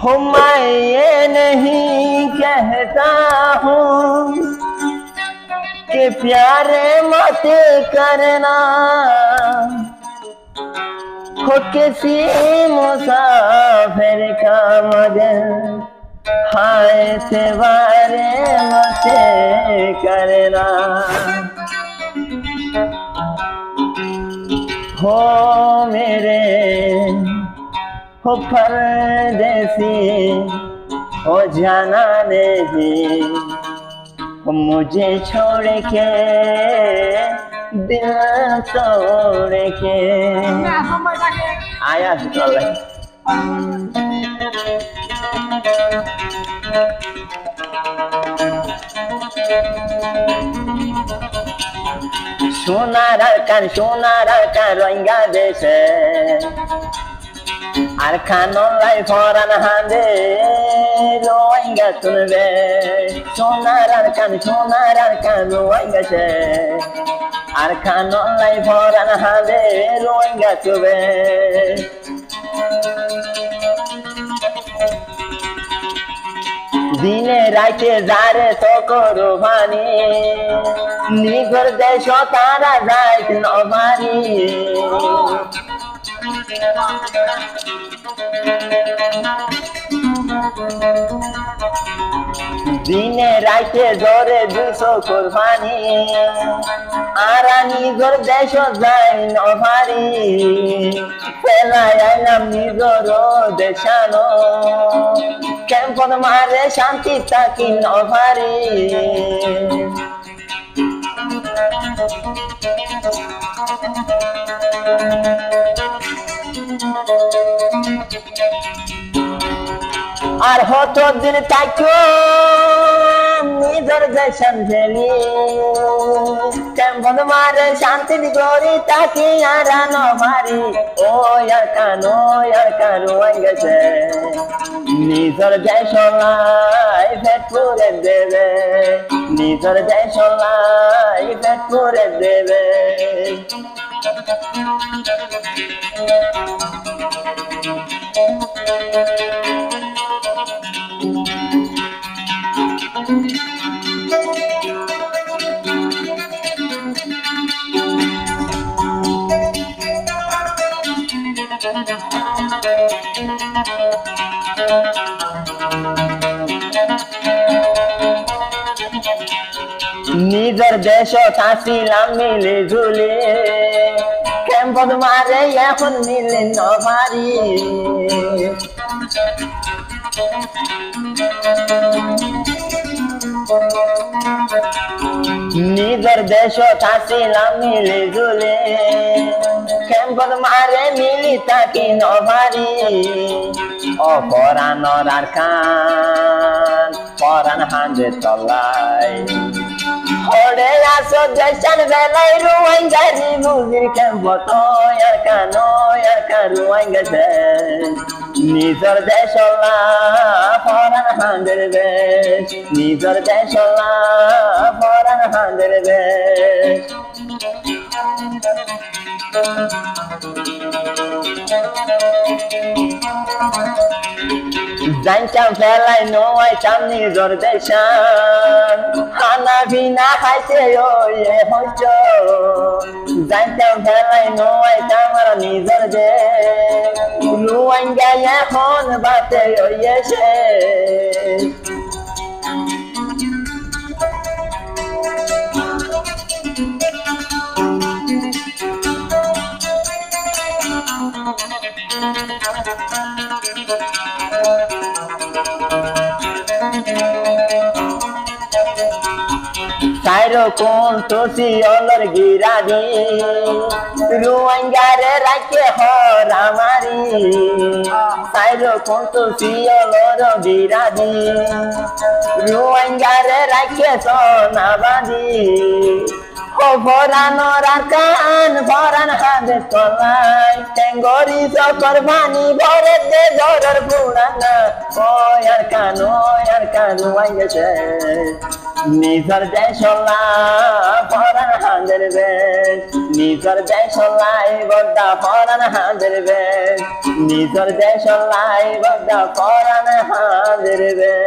हो मैं ये नहीं कहता हूँ कि प्यारे मत करना हो किसी मुसाफिर का मगर हाय से बारे मत करना हो मेरे हो परदेसी हो जाना नहीं हो मुझे छोड़ के दिल तोड़ के आया चल সোনার কান রোহিঙ্গা দেশে আর খানলাই ফরান হাঁদে রোহিঙ্গা শুনবে সোনার কান রোহিঙ্গা সে আর খানলাই ফরান হাঁদে রোহিঙ্গা শুনবে দিনে রাইতে যারে তো করো ভানি নিজের দেশ তারা যাইত নবানি দিনে রাইতে জোরে দুশো কোরবানি আর নিজের দেশ যাই নবারি ফেলাই আইলাম নিজের দেশানো কেমন মারে শান্তি তাকি নভারি আর হতো দিন তাইকো নিজের দেশন ফেলি কেমন মারে শান্তি গরি তাকি আর নভারি ও আর কানো গেছে নিজের দেশ লাই পেট করে দেবে নিজের দেশ লাই পেট করে দেবে নিজের দেশ থাকছিলাম মিলে ঝুলে কেমন মারে এখন মিলে নভারি নিজের দেশ থাকছিলাম মিলে ঝুলে কেমন মারে মিলি তাকি নভারি অপরানোর আর কান পরান হাঁদে তলাই ওরে আসো দেশান বেলাই রোহিঙ্গারি বুঝির কেমন আর কান রোহিঙ্গা নিজের দেশ পরান হাঁদের বেশ নিজের দেশ পরান হাঁদের বেশ জানতাম ফেলাই নয় সামনে জোর দেশান খানা বিনা খাইতে হইছ জানতাম ফেলাই নয় আমার নিজের দেশ রোহিঙ্গা এখন বাতে হইছে সাইরো কোন তোসি অলর গিরাদি রোহিঙ্গারে রাখে হরামারি সাইরো কোন তোসি অলর গিরাদি রোহিঙ্গারে রাখে সোনাবাদি ও ভরানোর আর কান ভরান হাতে তলাই টেঙ্গরি চকর ভানি ভরে দে জোরের বুড়ানা ও আর কান গেছে নিজের দেশ ভরান হাতের বেশ নিজের দেশ লাই বড্ডা ভরান হাতের বেশ নিজের দেশ লাই বড্ডা ভরান হাজির বে